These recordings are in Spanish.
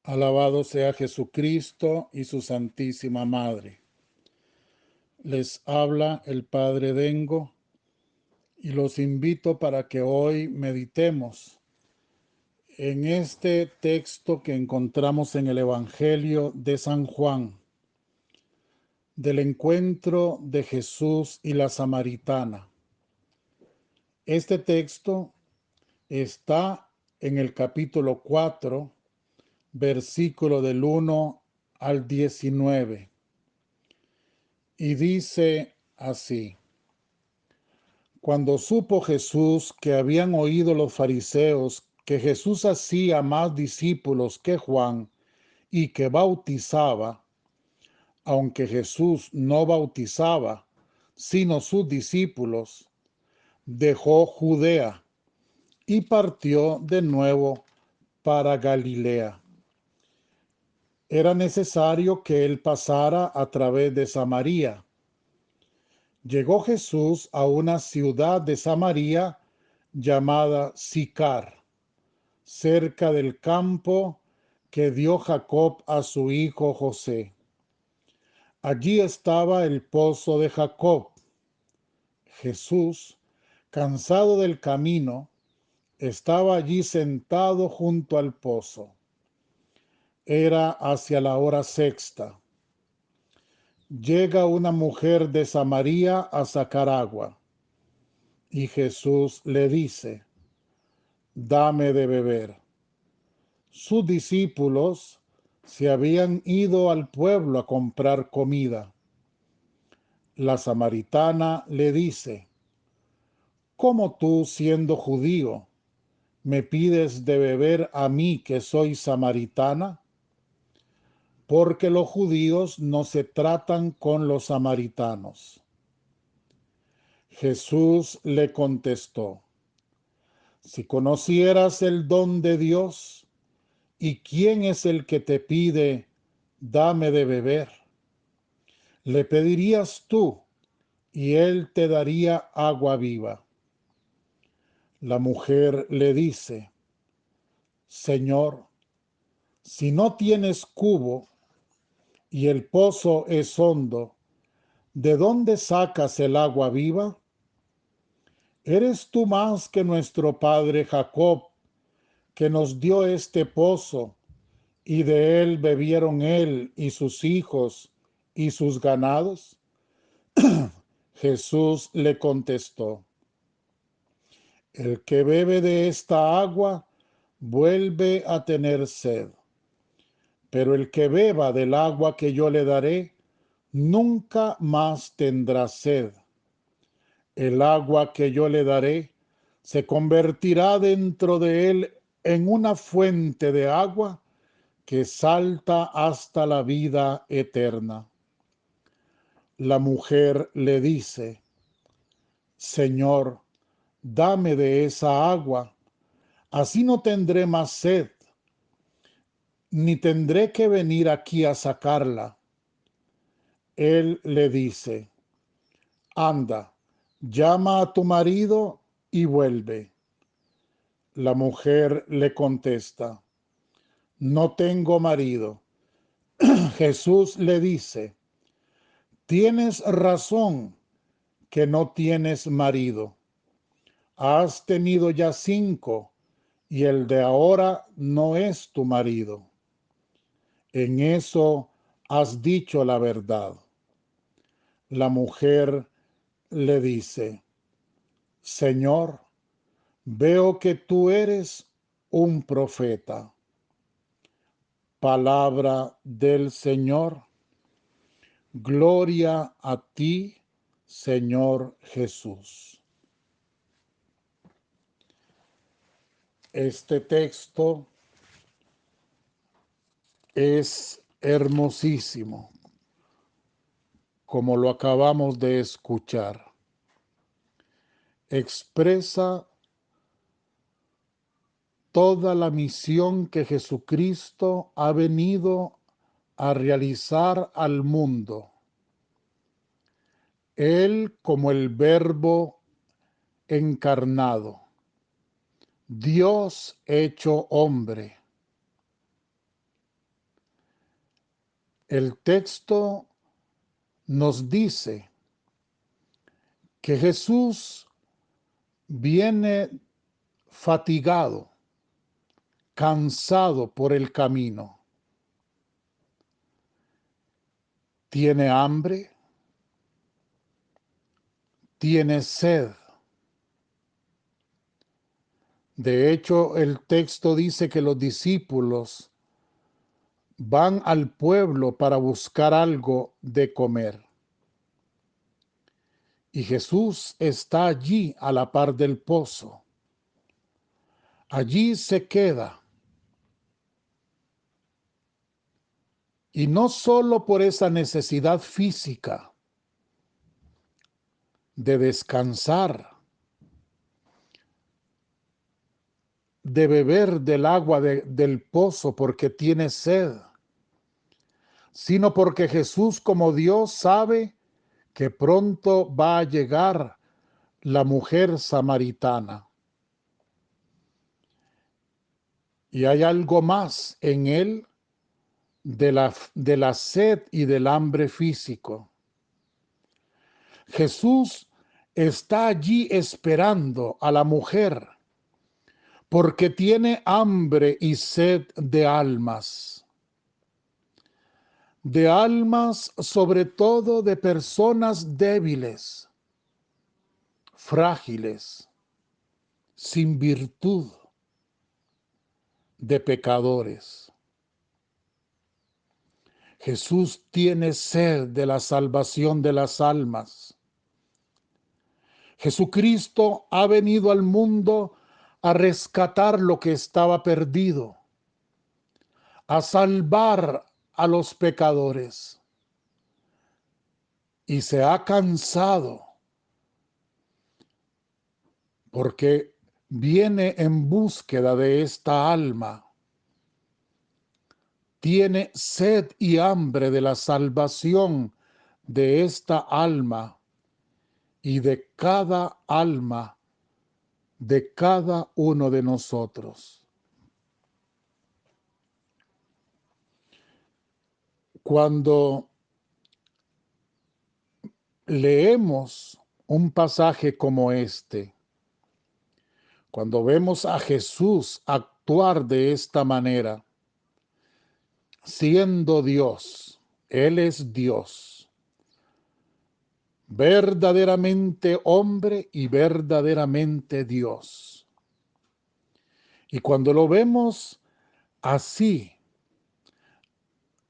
Alabado sea Jesucristo y su Santísima Madre. Les habla el Padre Dengo y los invito para que hoy meditemos en este texto que encontramos en el Evangelio de San Juan, del encuentro de Jesús y la samaritana. Este texto está en el capítulo 4, versículo del 1 al 19. Y dice así: Cuando supo Jesús que habían oído los fariseos que Jesús hacía más discípulos que Juan y que bautizaba, aunque Jesús no bautizaba, sino sus discípulos, dejó Judea y partió de nuevo para Galilea. Era necesario que él pasara a través de Samaria. Llegó Jesús a una ciudad de Samaria llamada Sicar, cerca del campo que dio Jacob a su hijo José. Allí estaba el pozo de Jacob. Jesús, cansado del camino, estaba allí sentado junto al pozo. Era hacia la hora sexta. Llega una mujer de Samaria a sacar agua, y Jesús le dice: dame de beber. Sus discípulos se habían ido al pueblo a comprar comida. La samaritana le dice: ¿cómo tú, siendo judío, me pides de beber a mí que soy samaritana? Porque los judíos no se tratan con los samaritanos. Jesús le contestó: si conocieras el don de Dios y quién es el que te pide, dame de beber, le pedirías tú y él te daría agua viva. La mujer le dice: Señor, si no tienes cubo y el pozo es hondo, ¿de dónde sacas el agua viva? ¿Eres tú más que nuestro padre Jacob, que nos dio este pozo, y de él bebieron él y sus hijos y sus ganados? Jesús le contestó: el que bebe de esta agua vuelve a tener sed, pero el que beba del agua que yo le daré, nunca más tendrá sed. El agua que yo le daré se convertirá dentro de él en una fuente de agua que salta hasta la vida eterna. La mujer le dice: Señor, dame de esa agua, así no tendré más sed, ni tendré que venir aquí a sacarla. Él le dice: anda, llama a tu marido y vuelve. La mujer le contesta: no tengo marido. Jesús le dice: tienes razón que no tienes marido. Has tenido ya 5 y el de ahora no es tu marido. En eso has dicho la verdad. La mujer le dice: Señor, veo que tú eres un profeta. Palabra del Señor. Gloria a ti, Señor Jesús. Este texto es hermosísimo, como lo acabamos de escuchar. Expresa toda la misión que Jesucristo ha venido a realizar al mundo. Él como el Verbo encarnado, Dios hecho hombre. El texto nos dice que Jesús viene fatigado, cansado por el camino. Tiene hambre, tiene sed. De hecho, el texto dice que los discípulos van al pueblo para buscar algo de comer. Y Jesús está allí a la par del pozo. Allí se queda. Y no solo por esa necesidad física de descansar, de beber del agua del pozo porque tiene sed, sino porque Jesús como Dios sabe que pronto va a llegar la mujer samaritana. Y hay algo más en él de la sed y del hambre físico. Jesús está allí esperando a la mujer porque tiene hambre y sed de almas sobre todo de personas débiles, frágiles, sin virtud, de pecadores. Jesús tiene sed de la salvación de las almas. Jesucristo ha venido al mundo a rescatar lo que estaba perdido, a salvar a los pecadores. Y se ha cansado porque viene en búsqueda de esta alma. Tiene sed y hambre de la salvación de esta alma y de cada alma de cada uno de nosotros. Cuando leemos un pasaje como este, cuando vemos a Jesús actuar de esta manera, siendo Dios, Él es Dios, verdaderamente hombre y verdaderamente Dios. Y cuando lo vemos así,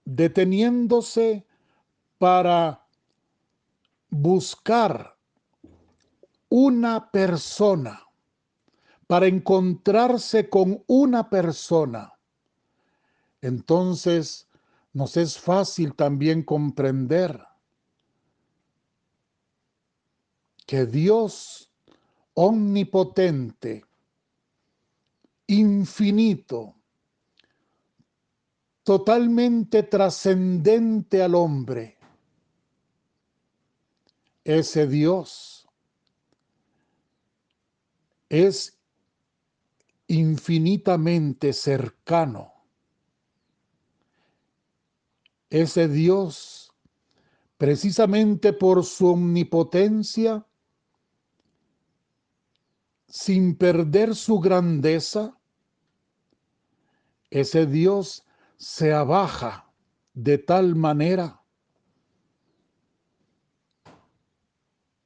deteniéndose para buscar una persona, para encontrarse con una persona, entonces nos es fácil también comprender que Dios omnipotente, infinito, totalmente trascendente al hombre, ese Dios es infinitamente cercano. Ese Dios, precisamente por su omnipotencia, sin perder su grandeza, ese Dios se abaja de tal manera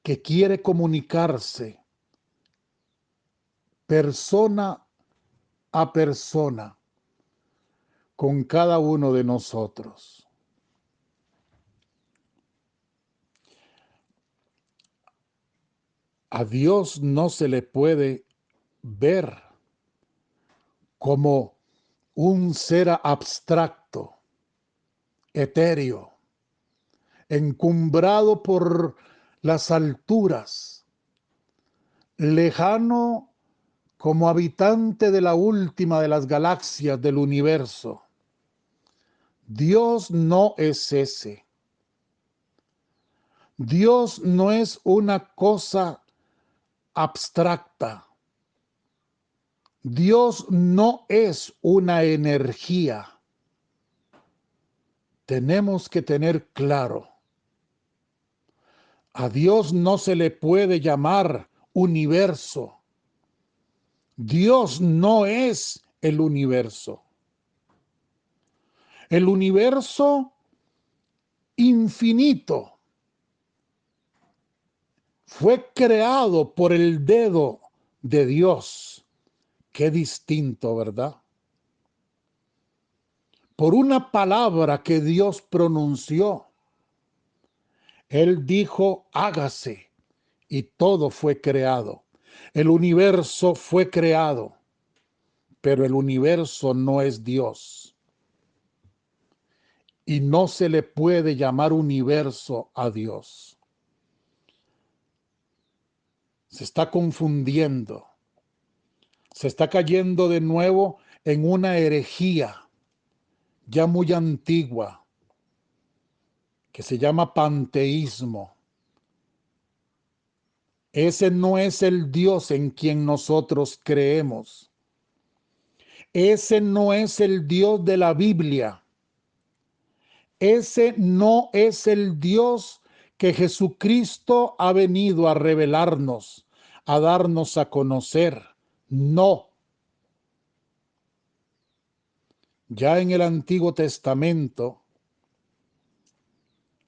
que quiere comunicarse persona a persona con cada uno de nosotros. A Dios no se le puede ver como un ser abstracto, etéreo, encumbrado por las alturas, lejano como habitante de la última de las galaxias del universo. Dios no es ese. Dios no es una cosa abstracta. Dios no es una energía. tenemos que tener claro, a Dios no se le puede llamar universo. Dios no es el universo. El universo infinito fue creado por el dedo de Dios. Qué distinto, ¿verdad? Por una palabra que Dios pronunció. Él dijo, hágase, y todo fue creado. El universo fue creado, pero el universo no es Dios. Y no se le puede llamar universo a Dios. Se está confundiendo. Se está cayendo de nuevo en una herejía ya muy antigua que se llama panteísmo. Ese no es el Dios en quien nosotros creemos. Ese no es el Dios de la Biblia. Ese no es el Dios que Jesucristo ha venido a revelarnos, a darnos a conocer. No. Ya en el Antiguo Testamento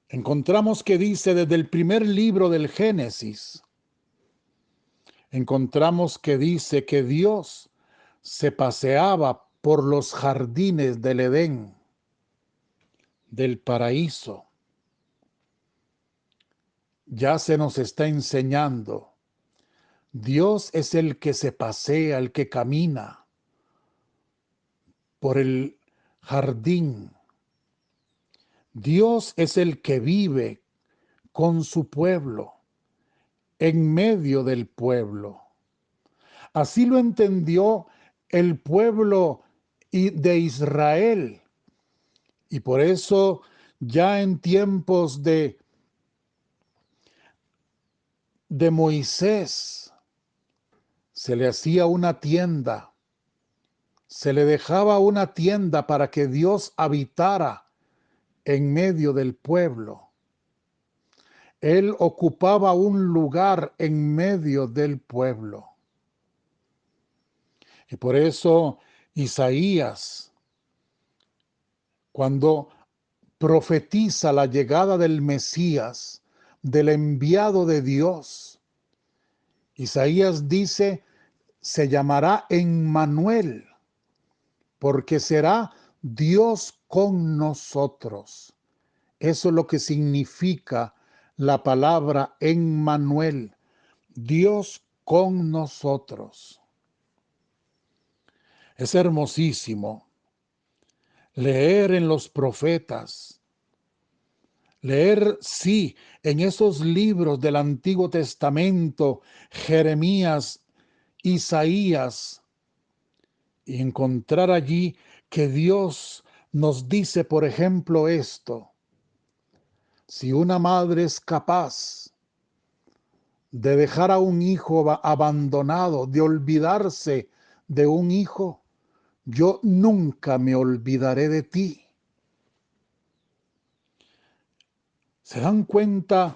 encontramos que dice desde el primer libro del Génesis, encontramos que dice que Dios se paseaba por los jardines del Edén, del paraíso. Ya se nos está enseñando. Dios es el que se pasea, el que camina por el jardín. Dios es el que vive con su pueblo, en medio del pueblo. Así lo entendió el pueblo de Israel. Y por eso ya en tiempos de Moisés se le hacía una tienda, se le dejaba una tienda para que Dios habitara en medio del pueblo. Él ocupaba un lugar en medio del pueblo. Y por eso Isaías, cuando profetiza la llegada del Mesías, del enviado de Dios, Isaías dice, se llamará Emmanuel, porque será Dios con nosotros. Eso es lo que significa la palabra Emmanuel, Dios con nosotros. Es hermosísimo leer en los profetas, leer, sí, en esos libros del Antiguo Testamento, Jeremías, Isaías, y encontrar allí que Dios nos dice, por ejemplo, esto: si una madre es capaz de dejar a un hijo abandonado, de olvidarse de un hijo, yo nunca me olvidaré de ti. ¿Se dan cuenta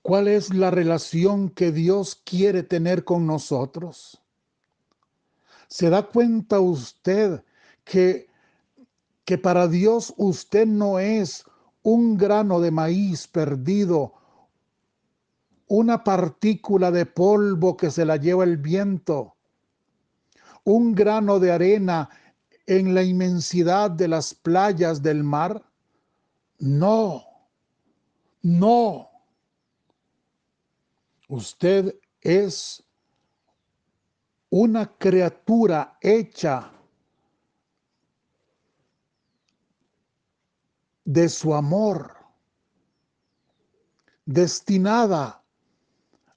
cuál es la relación que Dios quiere tener con nosotros? ¿Se da cuenta usted que para Dios usted no es un grano de maíz perdido, una partícula de polvo que se la lleva el viento, un grano de arena en la inmensidad de las playas del mar? No, no. Usted es una criatura hecha de su amor, destinada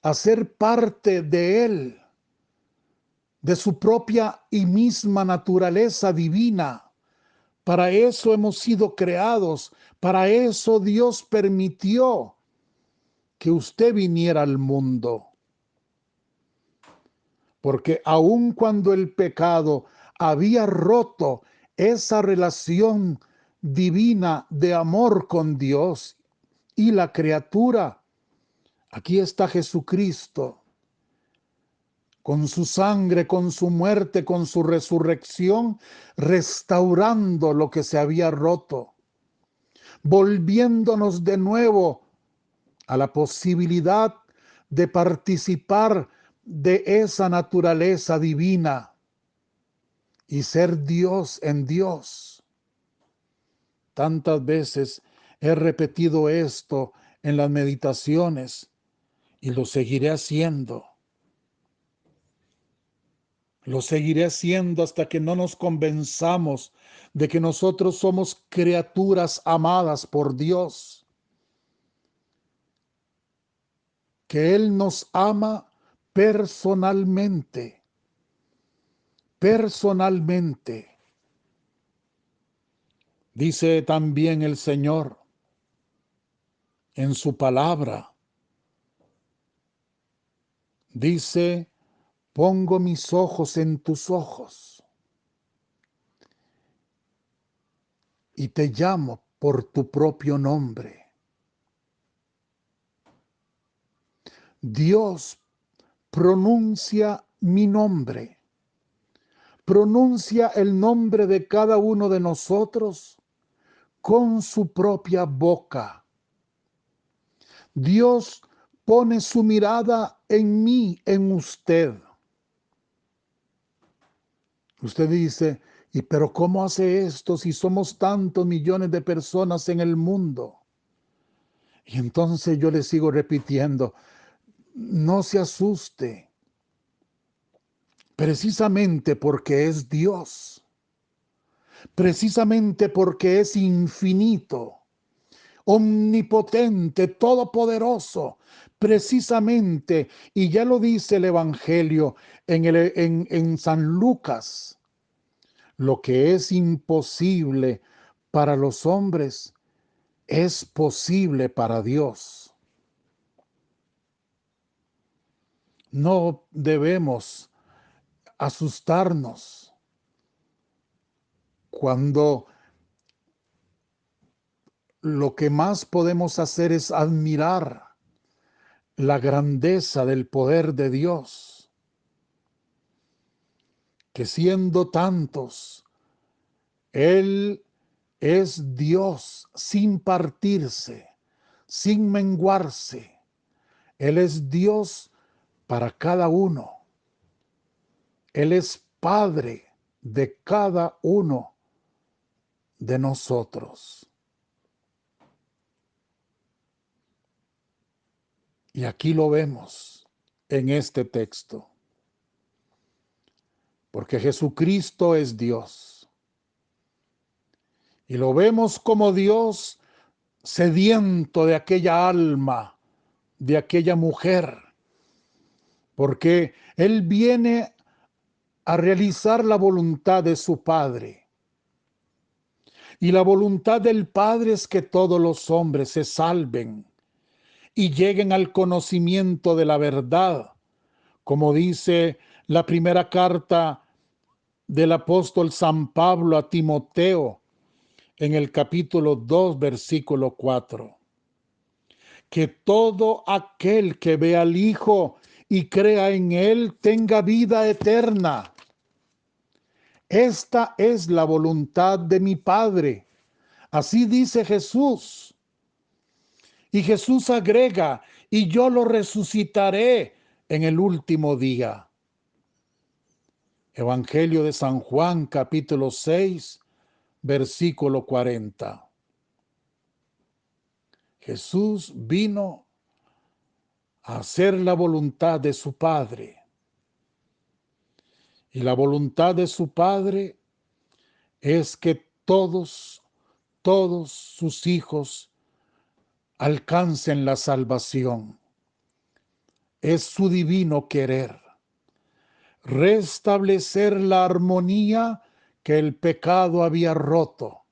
a ser parte de Él, de su propia y misma naturaleza divina. Para eso hemos sido creados, para eso Dios permitió que usted viniera al mundo. Porque aun cuando el pecado había roto esa relación divina de amor con Dios y la criatura. Aquí está Jesucristo, con su sangre, con su muerte, con su resurrección, restaurando lo que se había roto, volviéndonos de nuevo a la posibilidad de participar de esa naturaleza divina y ser Dios en Dios. Tantas veces he repetido esto en las meditaciones y lo seguiré haciendo. Lo seguiré haciendo hasta que no nos convenzamos de que nosotros somos criaturas amadas por Dios, que Él nos ama personalmente, personalmente. Dice también el Señor en su palabra, dice, pongo mis ojos en tus ojos y te llamo por tu propio nombre. Dios pronuncia mi nombre, pronuncia el nombre de cada uno de nosotros con su propia boca. Dios pone su mirada en mí, en usted. Usted dice, ¿y pero cómo hace esto si somos tantos millones de personas en el mundo? Y entonces yo le sigo repitiendo, no se asuste, precisamente porque es Dios, precisamente porque es infinito, omnipotente, todopoderoso, precisamente, y ya lo dice el Evangelio en San Lucas, lo que es imposible para los hombres es posible para Dios. No debemos asustarnos cuando lo que más podemos hacer es admirar la grandeza del poder de Dios, que siendo tantos, Él es Dios sin partirse, sin menguarse. Él es Dios para cada uno. Él es Padre de cada uno de nosotros. Y aquí lo vemos en este texto. Porque Jesucristo es Dios. Y lo vemos como Dios sediento de aquella alma, de aquella mujer. Porque Él viene a realizar la voluntad de su Padre. Y la voluntad del Padre es que todos los hombres se salven y lleguen al conocimiento de la verdad, como dice la primera carta del apóstol San Pablo a Timoteo en el capítulo 2, versículo 4. Que todo aquel que vea al Hijo y crea en Él tenga vida eterna. Esta es la voluntad de mi Padre. Así dice Jesús. Y Jesús agrega, y yo lo resucitaré en el último día. Evangelio de San Juan, capítulo 6, versículo 40. Jesús vino a hacer la voluntad de su Padre. Y la voluntad de su Padre es que todos sus hijos alcancen la salvación. Es su divino querer. Restablecer la armonía que el pecado había roto.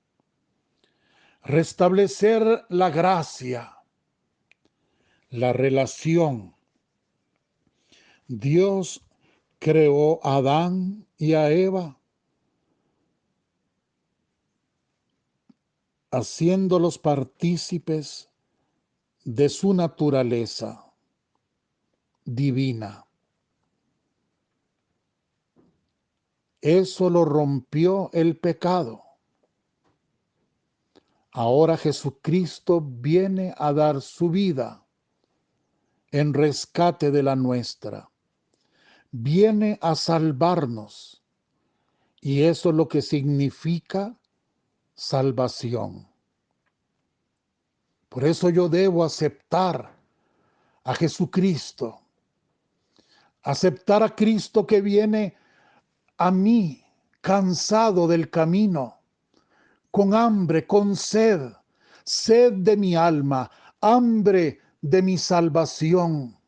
Restablecer la gracia, la relación. Dios creó a Adán y a Eva haciéndolos partícipes de su naturaleza divina. Eso lo rompió el pecado. Ahora Jesucristo viene a dar su vida en rescate de la nuestra. Viene a salvarnos. Y eso es lo que significa salvación. Por eso yo debo aceptar a Jesucristo. Aceptar a Cristo que viene a mí, cansado del camino, con hambre, con sed, sed de mi alma, hambre de mi salvación,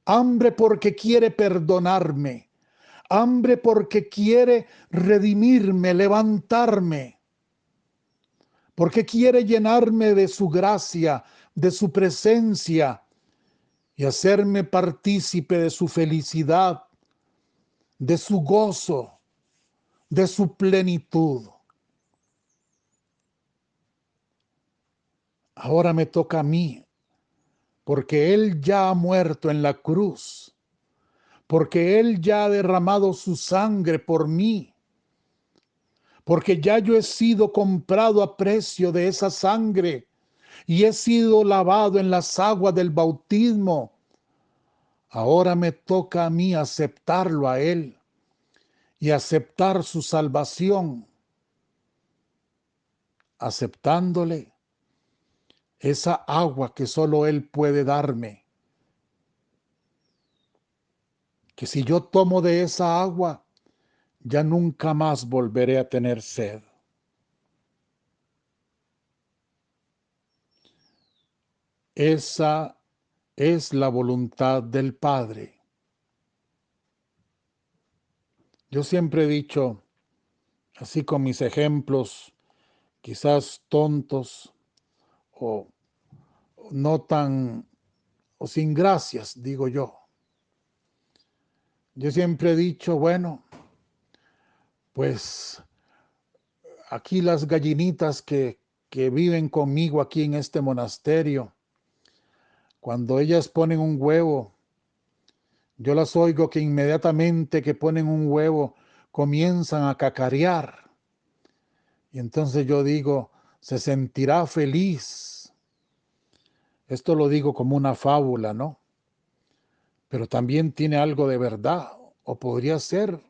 hambre porque quiere perdonarme, hambre porque quiere redimirme, levantarme, porque quiere llenarme de su gracia, de su presencia y hacerme partícipe de su felicidad, de su gozo, de su plenitud. Ahora me toca a mí, porque Él ya ha muerto en la cruz, porque Él ya ha derramado su sangre por mí, porque ya yo he sido comprado a precio de esa sangre y he sido lavado en las aguas del bautismo. Ahora me toca a mí aceptarlo a Él y aceptar su salvación. Aceptándole esa agua que solo Él puede darme. Que si yo tomo de esa agua, ya nunca más volveré a tener sed. Esa es la voluntad del Padre. Yo siempre he dicho, así con mis ejemplos, quizás tontos o no tan, o sin gracias, digo yo. Yo siempre he dicho, bueno, pues aquí las gallinitas que viven conmigo aquí en este monasterio, cuando ellas ponen un huevo, yo las oigo que inmediatamente que ponen un huevo comienzan a cacarear. Y entonces yo digo, se sentirá feliz. Esto lo digo como una fábula, ¿no? Pero también tiene algo de verdad, o podría ser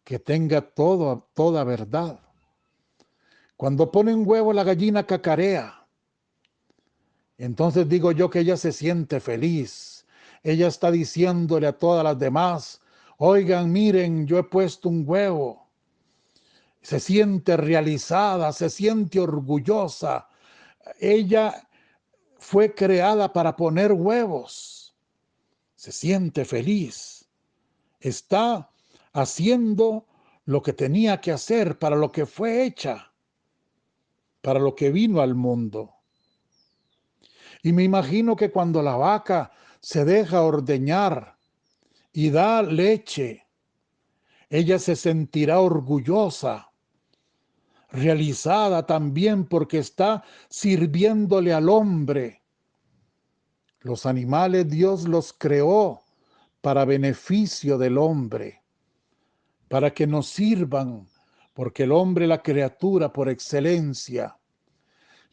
que tenga toda verdad. Cuando pone un huevo la gallina cacarea. Entonces digo yo que ella se siente feliz. Ella está diciéndole a todas las demás, oigan, miren, yo he puesto un huevo. Se siente realizada, se siente orgullosa. Ella fue creada para poner huevos. Se siente feliz. Está haciendo lo que tenía que hacer, para lo que fue hecha, para lo que vino al mundo. Y me imagino que cuando la vaca se deja ordeñar y da leche, ella se sentirá orgullosa, realizada también porque está sirviéndole al hombre. Los animales Dios los creó para beneficio del hombre, para que nos sirvan, porque el hombre es la criatura por excelencia.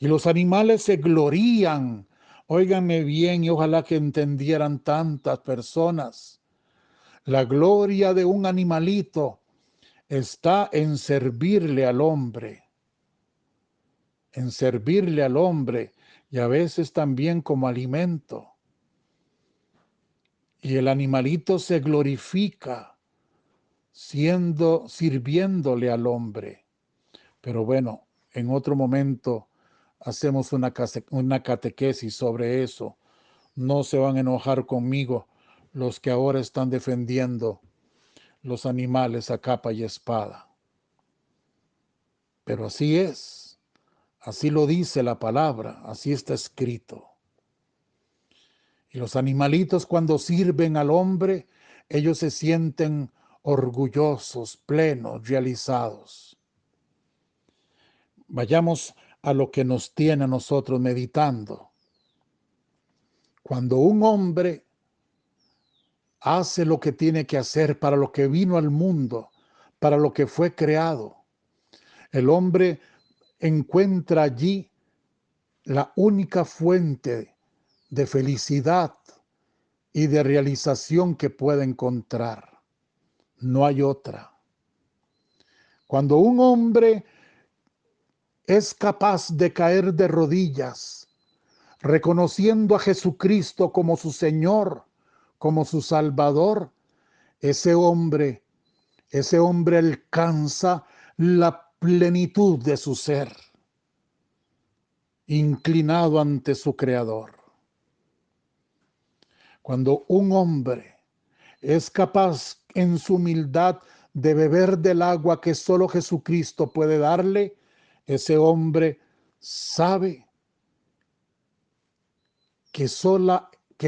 Y los animales se glorían. Óiganme bien y ojalá que entendieran tantas personas. La gloria de un animalito está en servirle al hombre. En servirle al hombre y a veces también como alimento. Y el animalito se glorifica sirviéndole al hombre. Pero bueno, en otro momento hacemos una catequesis sobre eso. No se van a enojar conmigo los que ahora están defendiendo los animales a capa y espada. Pero así es, así lo dice la palabra, así está escrito. Y los animalitos cuando sirven al hombre, ellos se sienten orgullosos, plenos, realizados. Vayamos a lo que nos tiene a nosotros meditando. Cuando un hombre hace lo que tiene que hacer para lo que vino al mundo, para lo que fue creado, el hombre encuentra allí la única fuente de felicidad y de realización que puede encontrar. No hay otra. Cuando un hombre es capaz de caer de rodillas, reconociendo a Jesucristo como su Señor, como su Salvador, ese hombre alcanza la plenitud de su ser, inclinado ante su Creador. Cuando un hombre es capaz en su humildad de beber del agua que solo Jesucristo puede darle, ese hombre sabe que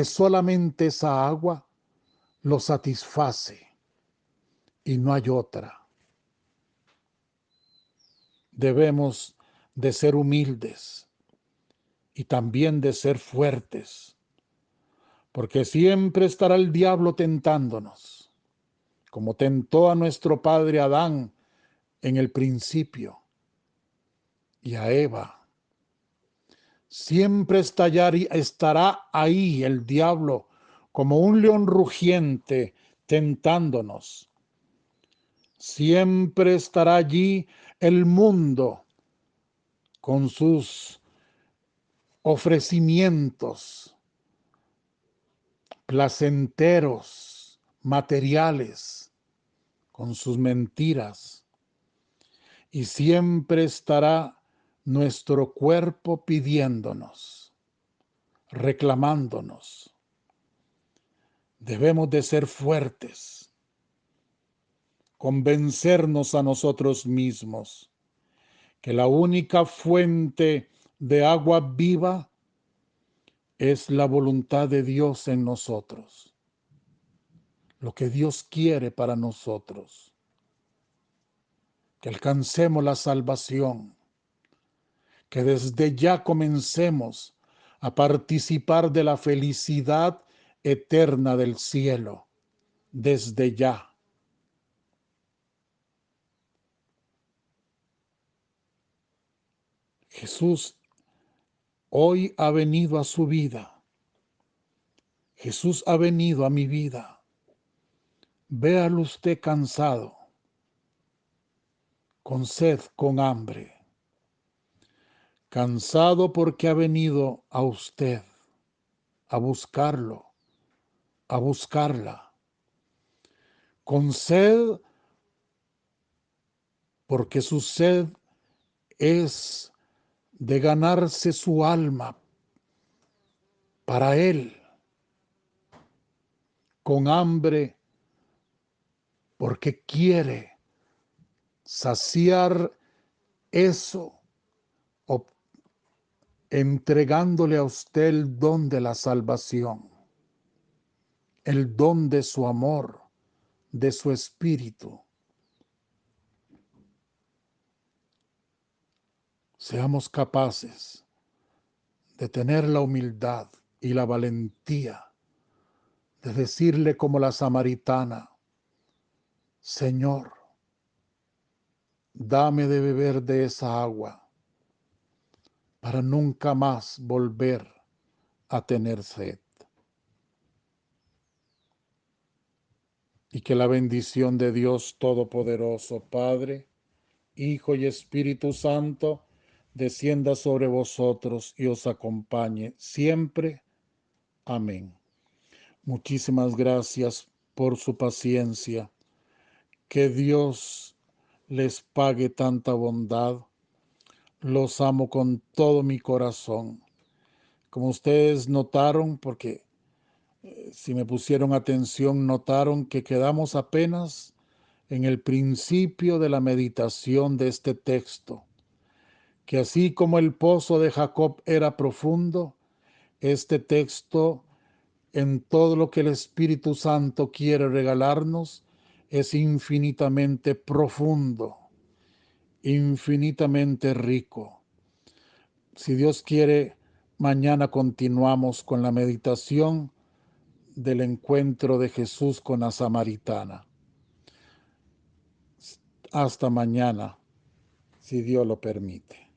solamente esa agua lo satisface y no hay otra. Debemos de ser humildes y también de ser fuertes, porque siempre estará el diablo tentándonos, como tentó a nuestro padre Adán en el principio y a Eva. Siempre estará ahí el diablo como un león rugiente tentándonos. Siempre estará allí el mundo con sus ofrecimientos placenteros, materiales, con sus mentiras. Y siempre estará nuestro cuerpo pidiéndonos, reclamándonos. Debemos de ser fuertes, convencernos a nosotros mismos que la única fuente de agua viva es la voluntad de Dios en nosotros, lo que Dios quiere para nosotros, que alcancemos la salvación, que desde ya comencemos a participar de la felicidad eterna del cielo, desde ya. Jesús hoy ha venido a su vida. Jesús ha venido a mi vida. Véalo usted cansado, con sed, con hambre. Cansado porque ha venido a usted a buscarlo, a buscarla. Con sed porque su sed es de ganarse su alma para Él. Con hambre porque quiere saciar eso, entregándole a usted el don de la salvación, el don de su amor, de su espíritu. Seamos capaces de tener la humildad y la valentía de decirle como la samaritana: Señor, dame de beber de esa agua para nunca más volver a tener sed. Y que la bendición de Dios Todopoderoso, Padre, Hijo y Espíritu Santo, descienda sobre vosotros y os acompañe siempre. Amén. Muchísimas gracias por su paciencia. Que Dios les pague tanta bondad. Los amo con todo mi corazón. Como ustedes notaron, porque si me pusieron atención, notaron que quedamos apenas en el principio de la meditación de este texto, que así como el pozo de Jacob era profundo, este texto, en todo lo que el Espíritu Santo quiere regalarnos, es infinitamente profundo infinitamente rico. Si Dios quiere, mañana continuamos con la meditación del encuentro de Jesús con la samaritana. Hasta mañana, si Dios lo permite.